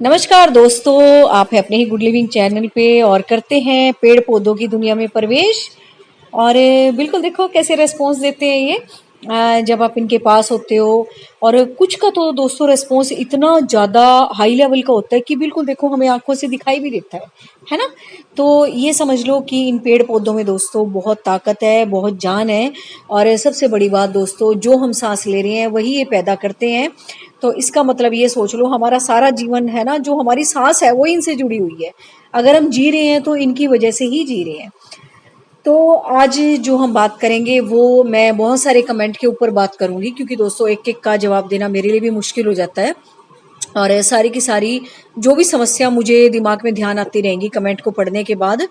नमस्कार दोस्तों, आप हैं अपने ही गुड लिविंग चैनल पे और करते हैं पेड़ पौधों की दुनिया में प्रवेश। और बिल्कुल देखो कैसे रिस्पॉन्स देते हैं ये जब आप इनके पास होते हो। और कुछ का तो दोस्तों रिस्पॉन्स इतना ज़्यादा हाई लेवल का होता है कि बिल्कुल देखो हमें आंखों से दिखाई भी देता है ना। तो ये समझ लो कि इन पेड़ पौधों में दोस्तों बहुत ताकत है, बहुत जान है। और सबसे बड़ी बात दोस्तों, जो हम सांस ले रहे हैं वही ये पैदा करते हैं। तो इसका मतलब ये सोच लो, हमारा सारा जीवन है ना, जो हमारी सांस है वो इनसे जुड़ी हुई है। अगर हम जी रहे हैं तो इनकी वजह से ही जी रहे हैं। तो आज जो हम बात करेंगे वो मैं बहुत सारे कमेंट के ऊपर बात करूंगी, क्योंकि दोस्तों एक एक का जवाब देना मेरे लिए भी मुश्किल हो जाता है। और सारी की सारी जो भी समस्या मुझे दिमाग में ध्यान आती रहेंगी कमेंट को पढ़ने के बाद,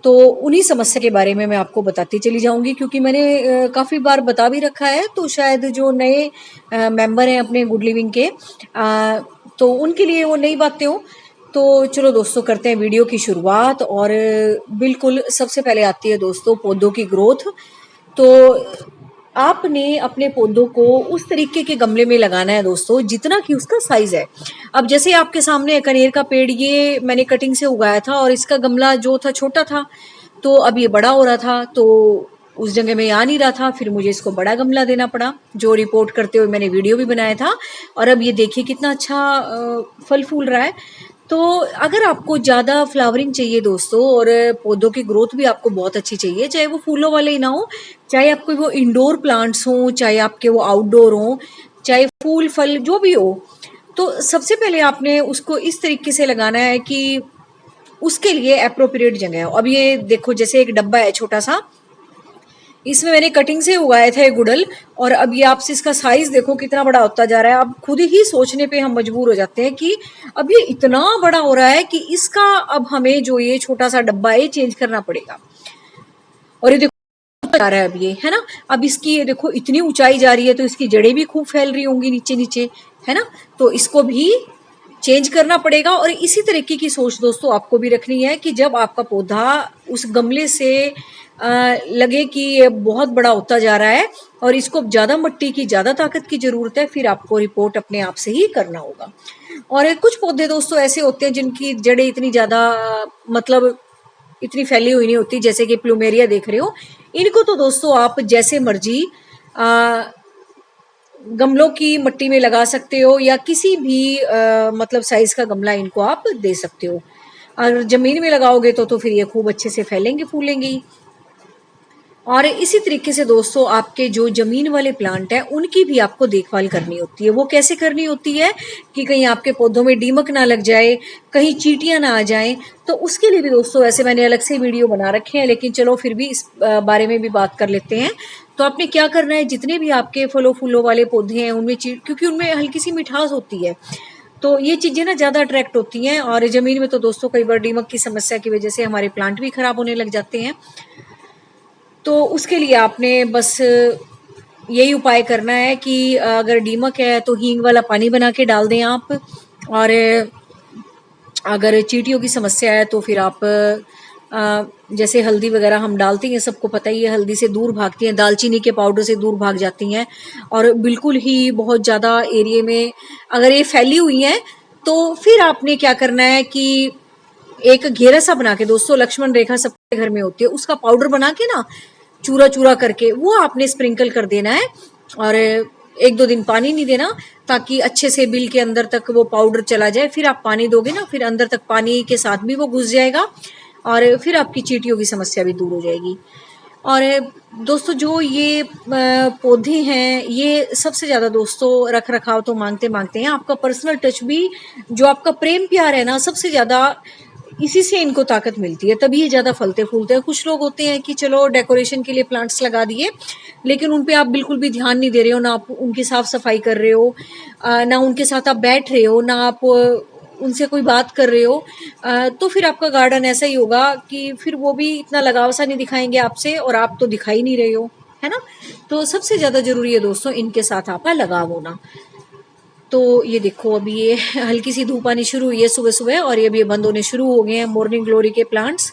तो उन्हीं समस्या के बारे में मैं आपको बताती चली जाऊंगी। क्योंकि मैंने काफ़ी बार बता भी रखा है, तो शायद जो नए मेंबर हैं अपने गुड लिविंग के, तो उनके लिए वो नई बातें हो। तो चलो दोस्तों करते हैं वीडियो की शुरुआत। और बिल्कुल सबसे पहले आती है दोस्तों पौधों की ग्रोथ। तो आपने अपने पौधों को उस तरीके के गमले में लगाना है दोस्तों जितना कि उसका साइज है। अब जैसे आपके सामने कनेर का पेड़, ये मैंने कटिंग से उगाया था और इसका गमला जो था छोटा था, तो अब ये बड़ा हो रहा था, तो उस जगह में आ नहीं रहा था, फिर मुझे इसको बड़ा गमला देना पड़ा, जो रिपोर्ट करते हुए मैंने वीडियो भी बनाया था। और अब ये देखिए कितना अच्छा फल फूल रहा है। तो अगर आपको ज़्यादा फ्लावरिंग चाहिए दोस्तों, और पौधों की ग्रोथ भी आपको बहुत अच्छी चाहिए, चाहे वो फूलों वाले ही ना हो, चाहे आपके वो इंडोर प्लांट्स हों, चाहे आपके वो आउटडोर हों, चाहे फूल फल जो भी हो, तो सबसे पहले आपने उसको इस तरीके से लगाना है कि उसके लिए अप्रोप्रिएट जगह हो। अब ये देखो जैसे एक डब्बा है छोटा सा, इसमें मैंने कटिंग से उगाए थे गुड़ल, और अब ये आपसे इसका साइज देखो कितना बड़ा होता जा रहा है। अब खुद ही सोचने पे हम मजबूर हो जाते हैं कि अब ये इतना बड़ा हो रहा है कि इसका अब हमें जो ये छोटा सा डब्बा है चेंज करना पड़ेगा। और ये देखो जा रहा है अब ये, है ना। अब इसकी ये देखो इतनी ऊंचाई जा रही है, तो इसकी जड़ें भी खूब फैल रही होंगी नीचे नीचे, है ना। तो इसको भी चेंज करना पड़ेगा। और इसी तरीके की सोच दोस्तों आपको भी रखनी है कि जब आपका पौधा उस गमले से लगे कि ये बहुत बड़ा होता जा रहा है और इसको ज़्यादा मिट्टी की, ज़्यादा ताकत की ज़रूरत है, फिर आपको रिपोर्ट अपने आप से ही करना होगा। और कुछ पौधे दोस्तों ऐसे होते हैं जिनकी जड़ें इतनी ज़्यादा, मतलब इतनी फैली हुई नहीं होती, जैसे कि प्लूमेरिया देख रहे हो। इनको तो दोस्तों आप जैसे मर्जी गमलों की मिट्टी में लगा सकते हो, या किसी भी मतलब साइज का गमला इनको आप दे सकते हो। और जमीन में लगाओगे तो फिर ये खूब अच्छे से फैलेंगे फूलेंगे ही। और इसी तरीके से दोस्तों आपके जो जमीन वाले प्लांट हैं उनकी भी आपको देखभाल करनी होती है। वो कैसे करनी होती है कि कहीं आपके पौधों में दीमक ना लग जाए, कहीं चींटियां ना आ जाएं। तो उसके लिए भी दोस्तों ऐसे मैंने अलग से वीडियो बना रखे हैं, लेकिन चलो फिर भी इस बारे में भी बात कर लेते हैं। तो आपने क्या करना है, जितने भी आपके फलों फूलों वाले पौधे हैं उनमें क्योंकि उनमें हल्की सी मिठास होती है, तो ये चीज़ें ना ज़्यादा अट्रैक्ट होती हैं। और ज़मीन में तो दोस्तों कई बार दीमक की समस्या की वजह से हमारे प्लांट भी खराब होने लग जाते हैं। तो उसके लिए आपने बस यही उपाय करना है कि अगर दीमक है तो हींग वाला पानी बना के डाल दें आप। और अगर चींटियों की समस्या है तो फिर आप जैसे हल्दी वगैरह हम डालते हैं, सबको पता ही है, हल्दी से दूर भागती हैं, दालचीनी के पाउडर से दूर भाग जाती हैं। और बिल्कुल ही बहुत ज़्यादा एरिया में अगर ये फैली हुई हैं, तो फिर आपने क्या करना है कि एक घेरा सा बना के दोस्तों, लक्ष्मण रेखा सबके घर में होती है, उसका पाउडर बना के ना चूरा चूरा करके वो आपने स्प्रिंकल कर देना है। और एक दो दिन पानी नहीं देना, ताकि अच्छे से बिल के अंदर तक वो पाउडर चला जाए। फिर आप पानी दोगे ना, फिर अंदर तक पानी के साथ भी वो घुस जाएगा, और फिर आपकी चींटियों की समस्या भी दूर हो जाएगी। और दोस्तों जो ये पौधे हैं, ये सबसे ज़्यादा दोस्तों रख रखाव तो मांगते मांगते हैं, आपका पर्सनल टच भी, जो आपका प्रेम प्यार है ना, सबसे ज़्यादा इसी से इनको ताकत मिलती है, तभी ये ज़्यादा फलते फूलते हैं। कुछ लोग होते हैं कि चलो डेकोरेशन के लिए प्लांट्स लगा दिए, लेकिन उन पे आप बिल्कुल भी ध्यान नहीं दे रहे हो, ना आप उनकी साफ सफाई कर रहे हो, ना उनके साथ आप बैठ रहे हो, ना आप उनसे कोई बात कर रहे हो। तो फिर आपका गार्डन ऐसा ही होगा कि फिर वो भी इतना लगाव सा नहीं दिखाएंगे आपसे, और आप तो दिखाई नहीं रहे हो, है ना। तो सबसे ज़्यादा ज़रूरी है दोस्तों इनके साथ आपका लगाव होना। तो ये देखो अभी ये हल्की सी धूप आनी शुरू हुई है सुबह सुबह, और ये अभी बंद होने शुरू हो गए हैं मॉर्निंग ग्लोरी के प्लांट्स।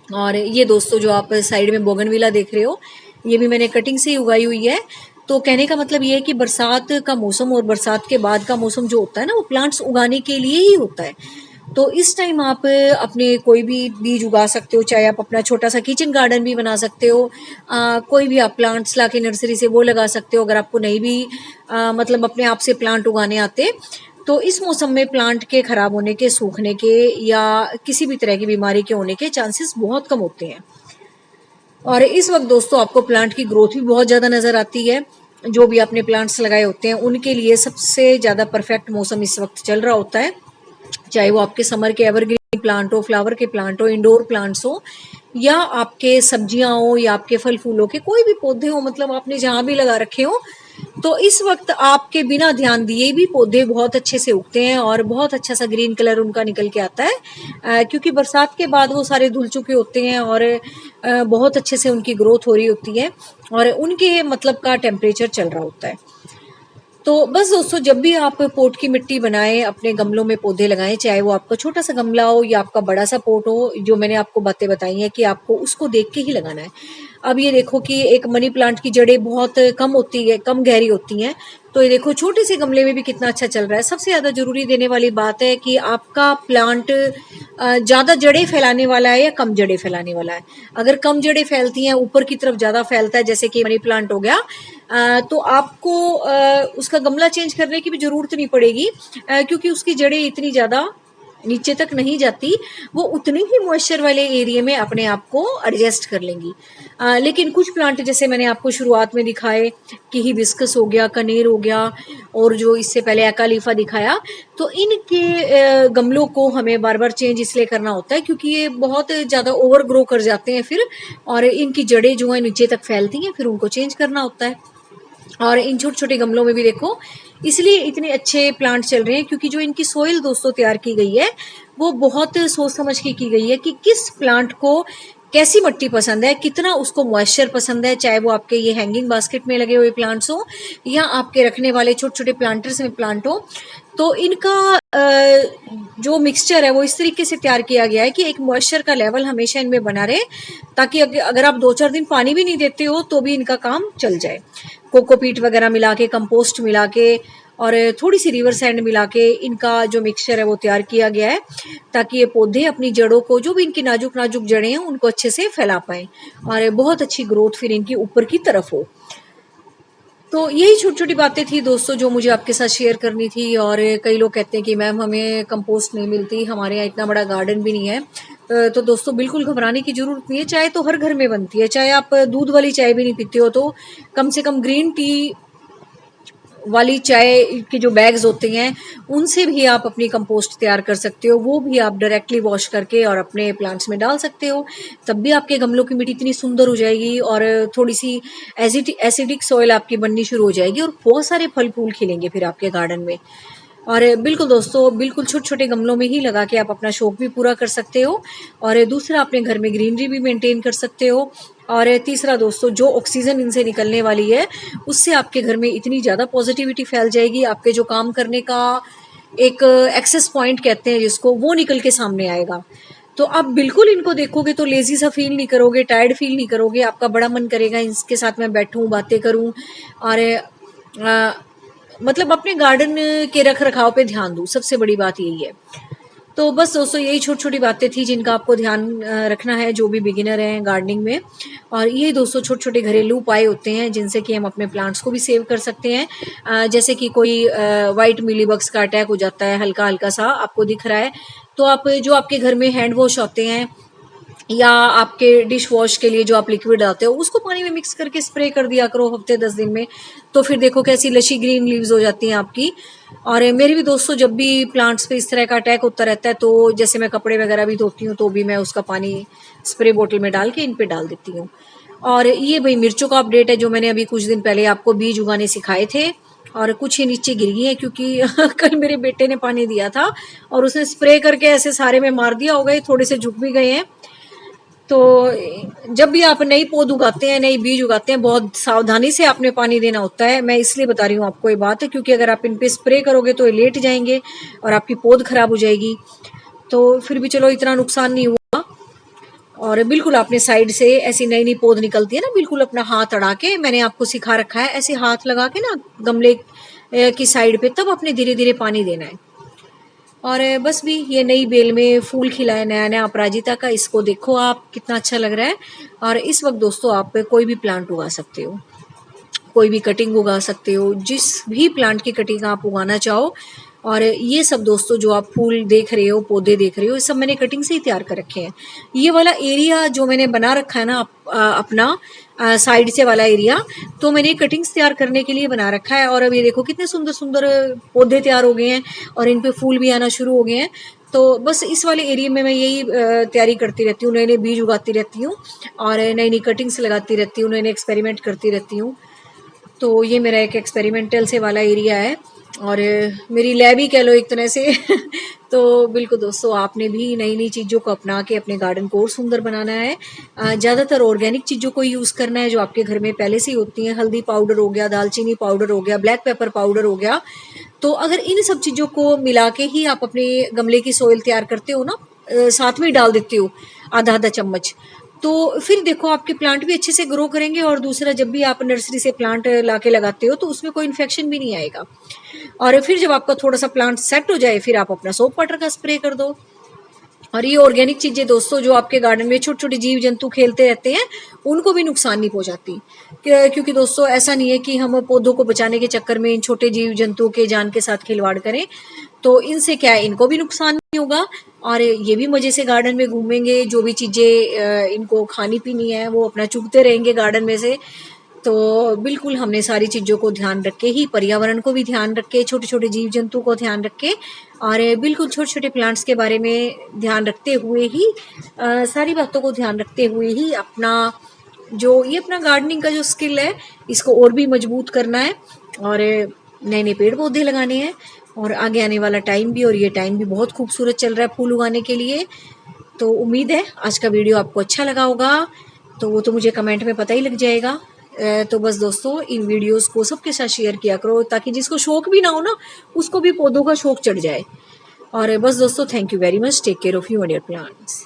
और ये दोस्तों जो आप साइड में बोगनविला देख रहे हो, ये भी मैंने कटिंग से ही उगाई हुई है। तो कहने का मतलब ये है कि बरसात का मौसम और बरसात के बाद का मौसम जो होता है ना, वो प्लांट्स उगाने के लिए ही होता है। तो इस टाइम आप अपने कोई भी बीज उगा सकते हो, चाहे आप अपना छोटा सा किचन गार्डन भी बना सकते हो, कोई भी आप प्लांट्स लाके नर्सरी से वो लगा सकते हो, अगर आपको नहीं भी मतलब अपने आप से प्लांट उगाने आते। तो इस मौसम में प्लांट के खराब होने के, सूखने के या किसी भी तरह की बीमारी के होने के चांसेस बहुत कम होते हैं। और इस वक्त दोस्तों आपको प्लांट की ग्रोथ भी बहुत ज़्यादा नज़र आती है। जो भी आपने प्लांट्स लगाए होते हैं उनके लिए सबसे ज़्यादा परफेक्ट मौसम इस वक्त चल रहा होता है, चाहे वो आपके समर के एवरग्रीन प्लांट हो, फ्लावर के प्लांट हो, इंडोर प्लांट्स हो, या आपके सब्जियां हो, या आपके फल फूलों के कोई भी पौधे हो, मतलब आपने जहां भी लगा रखे हो। तो इस वक्त आपके बिना ध्यान दिए भी पौधे बहुत अच्छे से उगते हैं और बहुत अच्छा सा ग्रीन कलर उनका निकल के आता है, क्योंकि बरसात के बाद वो सारे धुल चुके होते हैं और बहुत अच्छे से उनकी ग्रोथ हो रही होती है और उनके मतलब का टेम्परेचर चल रहा होता है। तो बस दोस्तों, जब भी आप पोट की मिट्टी बनाएं, अपने गमलों में पौधे लगाएं, चाहे वो आपका छोटा सा गमला हो या आपका बड़ा सा पोट हो, जो मैंने आपको बातें बताई हैं कि आपको उसको देख के ही लगाना है। अब ये देखो कि एक मनी प्लांट की जड़ें बहुत कम होती है, कम गहरी होती हैं, तो ये देखो छोटे से गमले में भी कितना अच्छा चल रहा है। सबसे ज़्यादा जरूरी देने वाली बात है कि आपका प्लांट ज़्यादा जड़ें फैलाने वाला है या कम जड़ें फैलाने वाला है। अगर कम जड़ें फैलती हैं, ऊपर की तरफ ज़्यादा फैलता है, जैसे कि मनी प्लांट हो गया, तो आपको उसका गमला चेंज करने की भी ज़रूरत नहीं पड़ेगी, क्योंकि उसकी जड़ें इतनी ज़्यादा नीचे तक नहीं जाती, वो उतने ही मॉइस्चर वाले एरिया में अपने आप को एडजस्ट कर लेंगी। लेकिन कुछ प्लांट जैसे मैंने आपको शुरुआत में दिखाए कि हिबिस्कस हो गया, कनेर हो गया, और जो इससे पहले एकालीफा दिखाया, तो इनके गमलों को हमें बार बार चेंज इसलिए करना होता है क्योंकि ये बहुत ज़्यादा ओवर ग्रो कर जाते हैं फिर, और इनकी जड़ें जो है नीचे तक फैलती हैं, फिर उनको चेंज करना होता है। और इन छोटे छोटे गमलों में भी देखो, इसलिए इतने अच्छे प्लांट चल रहे हैं क्योंकि जो इनकी सोइल दोस्तों तैयार की गई है, वो बहुत सोच समझ के की गई है कि किस प्लांट को कैसी मिट्टी पसंद है, कितना उसको मॉइस्चर पसंद है, चाहे वो आपके ये हैंगिंग बास्केट में लगे हुए प्लांट्स हो या आपके रखने वाले छोटे छोटे प्लांटर्स में प्लांट हो। तो इनका जो मिक्सचर है वो इस तरीके से तैयार किया गया है कि एक मॉइस्चर का लेवल हमेशा इनमें बना रहे, ताकि अगर आप 2-4 दिन पानी भी नहीं देते हो तो भी इनका काम चल जाए। कोकोपीट वगैरह मिला के, कंपोस्ट मिला के और थोड़ी सी रिवर सैंड मिला के इनका जो मिक्सचर है वो तैयार किया गया है, ताकि ये पौधे अपनी जड़ों को, जो भी इनकी नाजुक नाजुक जड़ें हैं, उनको अच्छे से फैला पाएं और बहुत अच्छी ग्रोथ फिर इनकी ऊपर की तरफ हो। तो यही छोटी छोटी बातें थी दोस्तों जो मुझे आपके साथ शेयर करनी थी। और कई लोग कहते हैं कि मैम हमें कंपोस्ट नहीं मिलती, हमारे यहाँ इतना बड़ा गार्डन भी नहीं है। तो दोस्तों बिल्कुल घबराने की जरूरत नहीं है, चाय तो हर घर में बनती है, चाहे आप दूध वाली चाय भी नहीं पीते हो तो कम से कम ग्रीन टी वाली चाय के जो बैग्स होते हैं उनसे भी आप अपनी कंपोस्ट तैयार कर सकते हो। वो भी आप डायरेक्टली वॉश करके और अपने प्लांट्स में डाल सकते हो, तब भी आपके गमलों की मिट्टी इतनी सुंदर हो जाएगी और थोड़ी सी एसिडिक सॉइल आपकी बननी शुरू हो जाएगी और बहुत सारे फल फूल खिलेंगे फिर आपके गार्डन में। और बिल्कुल दोस्तों, बिल्कुल छोटे छोटे गमलों में ही लगा के आप अपना शौक भी पूरा कर सकते हो और दूसरा अपने घर में ग्रीनरी भी मेंटेन कर सकते हो। और तीसरा दोस्तों, जो ऑक्सीजन इनसे निकलने वाली है उससे आपके घर में इतनी ज़्यादा पॉजिटिविटी फैल जाएगी, आपके जो काम करने का एक एक्सेस पॉइंट कहते हैं जिसको, वो निकल के सामने आएगा। तो आप बिल्कुल इनको देखोगे तो लेजी सा फील नहीं करोगे, टायर्ड फील नहीं करोगे, आपका बड़ा मन करेगा इसके साथ मैं बैठूं, बातें करूं और मतलब अपने गार्डन के रख रखाव पे ध्यान दूं। सबसे बड़ी बात यही है। तो बस दोस्तों, यही छोटी छोटी बातें थी जिनका आपको ध्यान रखना है जो भी बिगिनर हैं गार्डनिंग में। और ये दोस्तों छोटे छोटे घरेलू उपाय होते हैं जिनसे कि हम अपने प्लांट्स को भी सेव कर सकते हैं। जैसे कि कोई वाइट मिलीबग्स का अटैक हो जाता है, हल्का हल्का सा आपको दिख रहा है, तो आप जो आपके घर में हैंड वॉश होते हैं या आपके डिश वॉश के लिए जो आप लिक्विड डालते हो उसको पानी में मिक्स करके स्प्रे कर दिया करो हफ्ते 10 दिन में, तो फिर देखो कैसी लशी ग्रीन लीव्स हो जाती हैं आपकी। और मेरे भी दोस्तों, जब भी प्लांट्स पे इस तरह का अटैक होता रहता है तो जैसे मैं कपड़े वगैरह भी धोती हूँ तो भी मैं उसका पानी स्प्रे बोतल में डाल के इन पे डाल देती हूँ। और ये भाई मिर्चों का अपडेट है जो मैंने अभी कुछ दिन पहले आपको बीज उगाने सिखाए थे और कुछ ही नीचे गिर गई है क्योंकि कल मेरे बेटे ने पानी दिया था और उसने स्प्रे करके ऐसे सारे में मार दिया होगा, थोड़े से झुक भी गए हैं। तो जब भी आप नई पौध उगाते हैं, नई बीज उगाते हैं, बहुत सावधानी से आपने पानी देना होता है। मैं इसलिए बता रही हूँ आपको ये बात है क्योंकि अगर आप इन पे स्प्रे करोगे तो ये लेट जाएंगे और आपकी पौध खराब हो जाएगी। तो फिर भी चलो इतना नुकसान नहीं हुआ और बिल्कुल आपने साइड से ऐसी नई नई पौध निकलती है ना, बिल्कुल अपना हाथ अड़ा के, मैंने आपको सिखा रखा है, ऐसे हाथ लगा के ना गमले की साइड पे, तब अपने धीरे धीरे पानी देना है। और बस भी ये नई बेल में फूल खिला है नया नया अपराजिता का, इसको देखो आप कितना अच्छा लग रहा है। और इस वक्त दोस्तों आप कोई भी प्लांट उगा सकते हो, कोई भी कटिंग उगा सकते हो, जिस भी प्लांट की कटिंग आप उगाना चाहो। और ये सब दोस्तों जो आप फूल देख रहे हो, पौधे देख रहे हो, ये सब मैंने कटिंग से ही तैयार कर रखे हैं। ये वाला एरिया जो मैंने बना रखा है ना अपना साइड से वाला एरिया, तो मैंने कटिंग्स तैयार करने के लिए बना रखा है। और अब ये देखो कितने सुंदर सुंदर पौधे तैयार हो गए हैं और इन पे फूल भी आना शुरू हो गए हैं। तो बस इस वाले एरिया में मैं यही तैयारी करती रहती हूँ, नए नए बीज उगाती रहती हूँ और नई नई कटिंग्स लगाती रहती हूँ, नए नए एक्सपेरिमेंट करती रहती हूँ। तो ये मेरा एक एक्सपेरिमेंटल से वाला एरिया है और मेरी लैब ही कह लो एक तरह से। तो बिल्कुल दोस्तों आपने भी नई नई चीज़ों को अपना के अपने गार्डन को और सुंदर बनाना है। ज़्यादातर ऑर्गेनिक चीज़ों को यूज़ करना है जो आपके घर में पहले से ही होती हैं। हल्दी पाउडर हो गया, दालचीनी पाउडर हो गया, ब्लैक पेपर पाउडर हो गया। तो अगर इन सब चीज़ों को मिला के ही आप अपने गमले की सोइल तैयार करते हो ना, साथ में डाल देते हो आधा आधा चम्मच, तो फिर देखो आपके प्लांट भी अच्छे से ग्रो करेंगे। और दूसरा, जब भी आप नर्सरी से प्लांट लाके लगाते हो तो उसमें कोई इन्फेक्शन भी नहीं आएगा। और फिर जब आपका थोड़ा सा प्लांट सेट हो जाए, फिर आप अपना सोप वाटर का स्प्रे कर दो। और ये ऑर्गेनिक चीजें दोस्तों जो आपके गार्डन में छोटे छोटे जीव जंतु खेलते रहते हैं, उनको भी नुकसान नहीं पहुंचाती। क्योंकि दोस्तों ऐसा नहीं है कि हम पौधों को बचाने के चक्कर में इन छोटे जीव जंतुओं के जान के साथ खिलवाड़ करें। तो इनसे क्या है, इनको भी नुकसान नहीं होगा और ये भी मजे से गार्डन में घूमेंगे। जो भी चीजें इनको खानी पीनी है वो अपना चुगते रहेंगे गार्डन में से। तो बिल्कुल हमने सारी चीज़ों को ध्यान रख के ही, पर्यावरण को भी ध्यान रख के, छोटे छोटे जीव जंतु को ध्यान रख के और बिल्कुल छोटे छोटे प्लांट्स के बारे में ध्यान रखते हुए ही, सारी बातों को ध्यान रखते हुए ही अपना जो ये अपना गार्डनिंग का जो स्किल है इसको और भी मजबूत करना है और नए नए पेड़ पौधे लगाने हैं। और आगे आने वाला टाइम भी, और ये टाइम भी बहुत खूबसूरत चल रहा है फूल उगाने के लिए। तो उम्मीद है आज का वीडियो आपको अच्छा लगा होगा, तो वो तो मुझे कमेंट में पता ही लग जाएगा। तो बस दोस्तों इन वीडियोस को सबके साथ शेयर किया करो, ताकि जिसको शौक भी ना हो ना, उसको भी पौधों का शौक चढ़ जाए। और बस दोस्तों, thank you very much, take care of you and your plants.